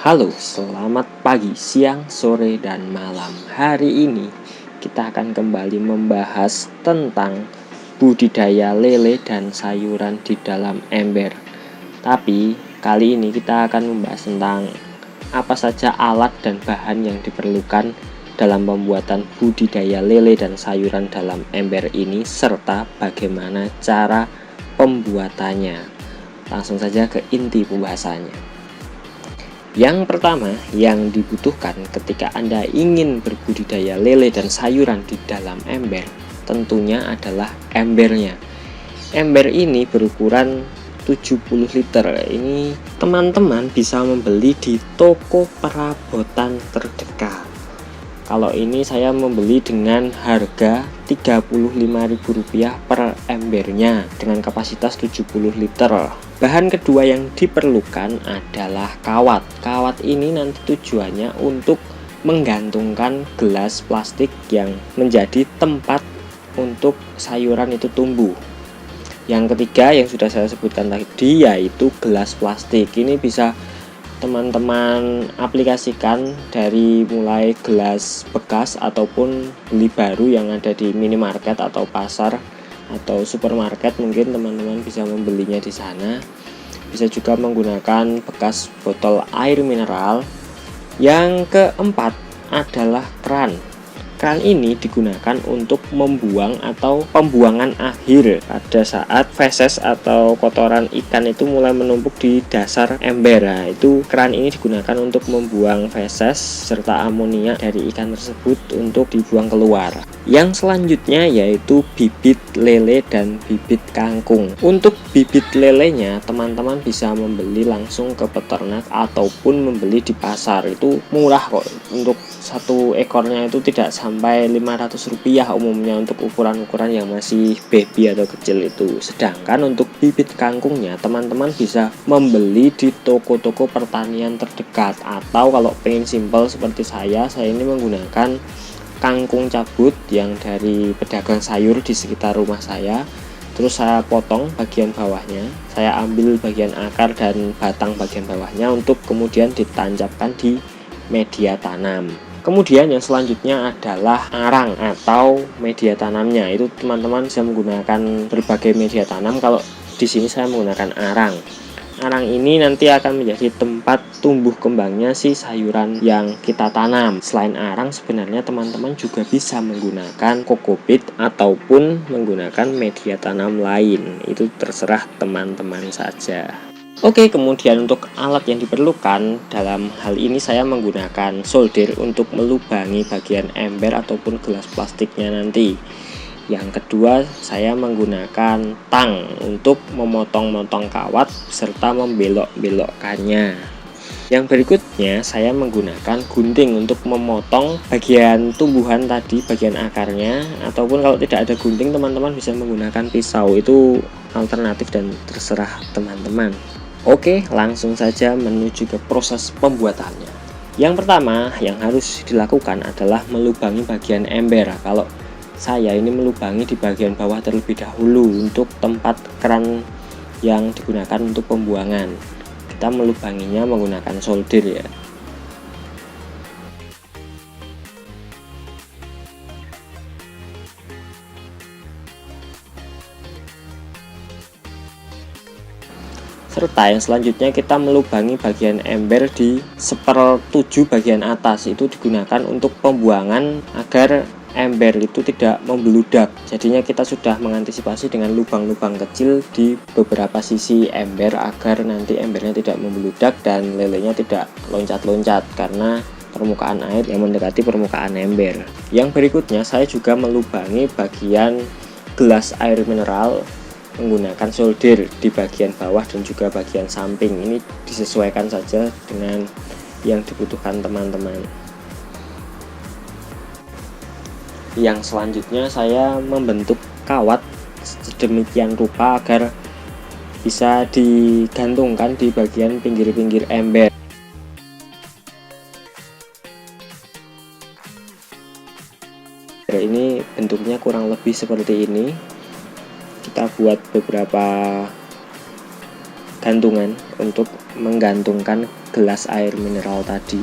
Halo, selamat pagi, siang, sore, dan malam. Hari ini kita akan kembali membahas tentang budidaya lele dan sayuran di dalam ember. Tapi kali ini kita akan membahas tentang apa saja alat dan bahan yang diperlukan dalam pembuatan budidaya lele dan sayuran dalam ember ini, serta bagaimana cara pembuatannya. Langsung saja ke inti pembahasannya. Yang pertama yang dibutuhkan ketika Anda ingin berbudidaya lele dan sayuran di dalam ember tentunya adalah embernya. Ember ini berukuran 70 liter. Ini teman-teman bisa membeli di toko perabotan terdekat. Kalau ini saya membeli dengan harga Rp35.000 per embernya dengan kapasitas 70 liter. Bahan kedua yang diperlukan adalah kawat. Kawat ini nanti tujuannya untuk menggantungkan gelas plastik yang menjadi tempat untuk sayuran itu tumbuh. Yang ketiga yang sudah saya sebutkan tadi yaitu gelas plastik. Ini bisa teman-teman aplikasikan dari mulai gelas bekas ataupun beli baru yang ada di minimarket atau pasar atau supermarket. Mungkin teman-teman bisa membelinya di sana. Bisa juga menggunakan bekas botol air mineral. Yang keempat adalah keran. Keran ini digunakan untuk membuang atau pembuangan akhir pada saat feses atau kotoran ikan itu mulai menumpuk di dasar ember. Nah, itu keran ini digunakan untuk membuang feses serta amonia dari ikan tersebut untuk dibuang keluar. Yang selanjutnya yaitu bibit lele dan bibit kangkung. Untuk bibit lelenya teman-teman bisa membeli langsung ke peternak ataupun membeli di pasar. Itu murah kok, untuk satu ekornya itu tidak sampai Rp500 umumnya untuk ukuran-ukuran yang masih baby atau kecil itu. Sedangkan untuk bibit kangkungnya teman-teman bisa membeli di toko-toko pertanian terdekat, atau kalau pengen simpel seperti saya ini menggunakan kangkung cabut yang dari pedagang sayur di sekitar rumah saya. Terus saya potong bagian bawahnya, saya ambil bagian akar dan batang bagian bawahnya untuk kemudian ditancapkan di media tanam. Kemudian yang selanjutnya adalah arang atau media tanamnya. Itu teman-teman bisa menggunakan berbagai media tanam. Kalau di sini saya menggunakan arang. Arang ini nanti akan menjadi tempat tumbuh kembangnya si sayuran yang kita tanam. Selain arang, sebenarnya teman-teman juga bisa menggunakan kokopit ataupun menggunakan media tanam lain. Itu terserah teman-teman saja. Oke, kemudian untuk alat yang diperlukan dalam hal ini saya menggunakan solder untuk melubangi bagian ember ataupun gelas plastiknya nanti. Yang kedua, saya menggunakan tang untuk memotong-motong kawat serta membelok-belokkannya. Yang berikutnya, saya menggunakan gunting untuk memotong bagian tumbuhan tadi, bagian akarnya. Ataupun kalau tidak ada gunting, teman-teman bisa menggunakan pisau. Itu alternatif dan terserah teman-teman. Oke, langsung saja menuju ke proses pembuatannya. Yang pertama yang harus dilakukan adalah melubangi bagian ember. Kalau saya ini melubangi di bagian bawah terlebih dahulu untuk tempat keran yang digunakan untuk pembuangan. Kita melubanginya menggunakan solder ya. Serta yang selanjutnya kita melubangi bagian ember di 1/7 bagian atas. Itu digunakan untuk pembuangan agar ember itu tidak membeludak. Jadinya kita sudah mengantisipasi dengan lubang-lubang kecil di beberapa sisi ember agar nanti embernya tidak membeludak dan lelenya tidak loncat-loncat karena permukaan air yang mendekati permukaan ember. Yang berikutnya saya juga melubangi bagian gelas air mineral menggunakan solder di bagian bawah dan juga bagian samping. Ini disesuaikan saja dengan yang dibutuhkan teman-teman. Yang selanjutnya saya membentuk kawat sedemikian rupa agar bisa digantungkan di bagian pinggir-pinggir ember. Ini bentuknya kurang lebih seperti ini. Kita buat beberapa gantungan untuk menggantungkan gelas air mineral tadi.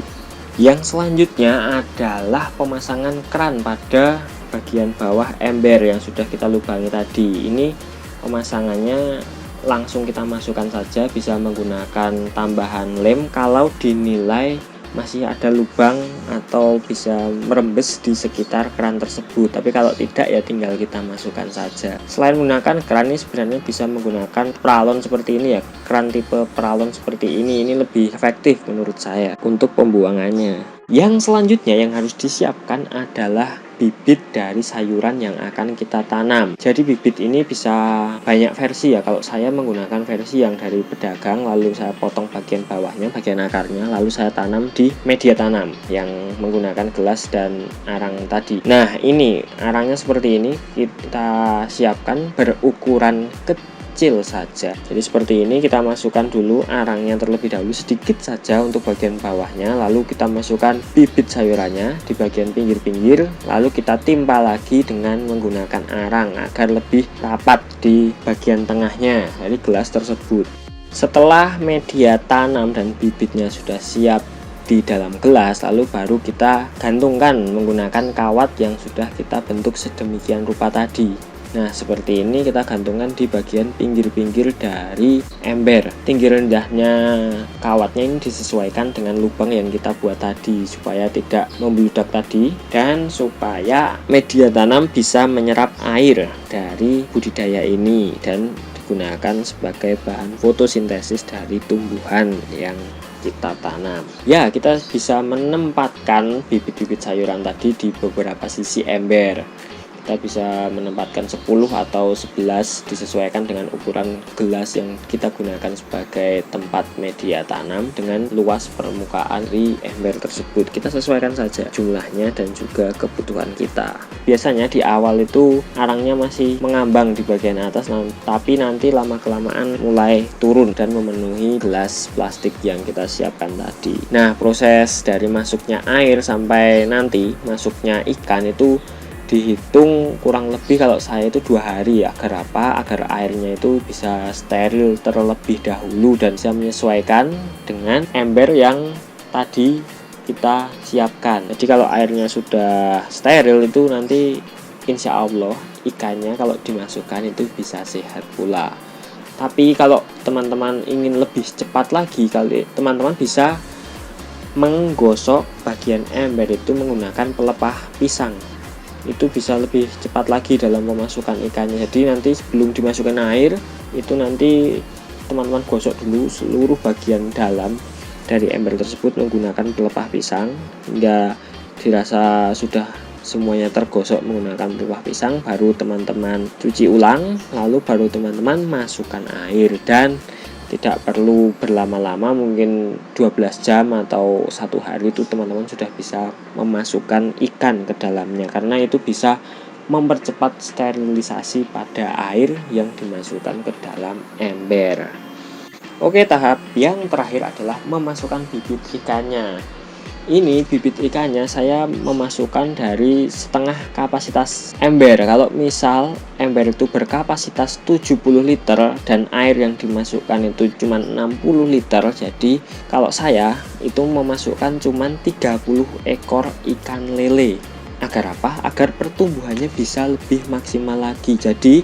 Yang selanjutnya adalah pemasangan keran pada bagian bawah ember yang sudah kita lubangi tadi. Ini pemasangannya langsung kita masukkan saja, bisa menggunakan tambahan lem kalau dinilai masih ada lubang atau bisa merembes di sekitar keran tersebut. Tapi kalau tidak ya tinggal kita masukkan saja. Selain menggunakan keran, ini sebenarnya bisa menggunakan pralon seperti ini ya. Keran tipe pralon seperti ini lebih efektif menurut saya untuk pembuangannya. Yang selanjutnya yang harus disiapkan adalah bibit dari sayuran yang akan kita tanam. Jadi bibit ini bisa banyak versi ya. Kalau saya menggunakan versi yang dari pedagang, lalu saya potong bagian bawahnya, bagian akarnya, lalu saya tanam di media tanam yang menggunakan gelas dan arang tadi. Nah, ini arangnya seperti ini, kita siapkan berukuran kecil saja. Jadi seperti ini, kita masukkan dulu arangnya terlebih dahulu sedikit saja untuk bagian bawahnya, lalu kita masukkan bibit sayurannya di bagian pinggir-pinggir, lalu kita timpa lagi dengan menggunakan arang agar lebih rapat di bagian tengahnya dari gelas tersebut. Setelah media tanam dan bibitnya sudah siap di dalam gelas, lalu baru kita gantungkan menggunakan kawat yang sudah kita bentuk sedemikian rupa tadi. Nah, seperti ini kita gantungkan di bagian pinggir-pinggir dari ember. Tinggi rendahnya kawatnya ini disesuaikan dengan lubang yang kita buat tadi supaya tidak membludak tadi dan supaya media tanam bisa menyerap air dari budidaya ini dan digunakan sebagai bahan fotosintesis dari tumbuhan yang kita tanam. Ya, kita bisa menempatkan bibit-bibit sayuran tadi di beberapa sisi ember. Kita bisa menempatkan 10 atau 11 disesuaikan dengan ukuran gelas yang kita gunakan sebagai tempat media tanam dengan luas permukaan di ember tersebut. Kita sesuaikan saja jumlahnya dan juga kebutuhan kita. Biasanya di awal itu arangnya masih mengambang di bagian atas, tapi nanti lama-kelamaan mulai turun dan memenuhi gelas plastik yang kita siapkan tadi. Nah, proses dari masuknya air sampai nanti masuknya ikan itu dihitung kurang lebih kalau saya itu 2 hari ya. Agar apa? Agar airnya itu bisa steril terlebih dahulu dan bisa menyesuaikan dengan ember yang tadi kita siapkan. Jadi kalau airnya sudah steril itu nanti insya Allah ikannya kalau dimasukkan itu bisa sehat pula. Tapi kalau teman-teman ingin lebih cepat lagi, kali teman-teman bisa menggosok bagian ember itu menggunakan pelepah pisang. Itu bisa lebih cepat lagi dalam memasukkan ikannya. Jadi nanti sebelum dimasukkan air itu nanti teman-teman gosok dulu seluruh bagian dalam dari ember tersebut menggunakan pelepah pisang hingga dirasa sudah semuanya tergosok menggunakan pelepah pisang. Baru teman-teman cuci ulang, lalu baru teman-teman masukkan air dan tidak perlu berlama-lama, mungkin 12 jam atau 1 hari itu teman-teman sudah bisa memasukkan ikan ke dalamnya, karena itu bisa mempercepat sterilisasi pada air yang dimasukkan ke dalam ember. Oke, tahap yang terakhir adalah memasukkan bibit ikannya. Ini bibit ikannya saya memasukkan dari setengah kapasitas ember. Kalau misal ember itu berkapasitas 70 liter dan air yang dimasukkan itu cuma 60 liter, jadi kalau saya itu memasukkan cuma 30 ekor ikan lele. Agar apa? Agar pertumbuhannya bisa lebih maksimal lagi. Jadi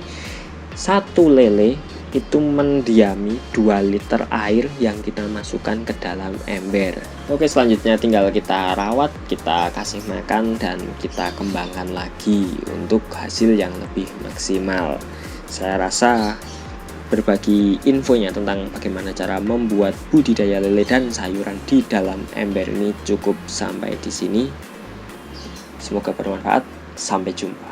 satu lele itu mendiami 2 liter air yang kita masukkan ke dalam ember. Oke, selanjutnya tinggal kita rawat, kita kasih makan dan kita kembangkan lagi untuk hasil yang lebih maksimal. Saya rasa berbagi infonya tentang bagaimana cara membuat budidaya lele dan sayuran di dalam ember ini cukup sampai di sini. Semoga bermanfaat. Sampai jumpa.